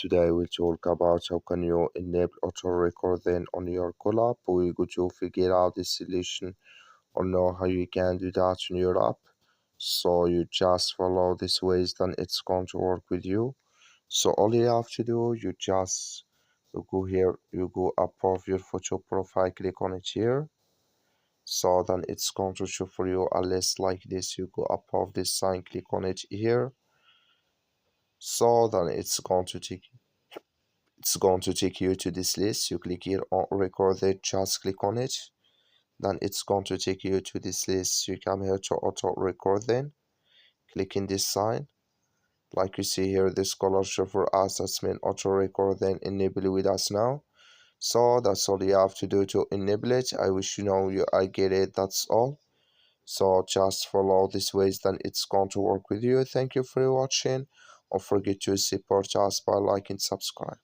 Today we'll talk about how can you enable auto recording on your CallApp. We're going to figure out the solution or know how you can do that on your app. So you just follow this ways, then it's going to work with you. So all you have to do, you go here, you go above your photo profile, click on it here. So then it's going to show for you a list like this. You go above this sign, click on it here. So then it's going to take you to this list. You click here on record it, just click on it. Then it's going to take you to this list. You come here to auto record, then click in this sign. Like you see here, this color show for us, that's mean auto record, then enable with us now. So that's all you have to do to enable it. I wish you know I get it, that's all. So just follow these ways, then it's going to work with you. Thank you for watching. Don't forget to support us by liking and subscribe.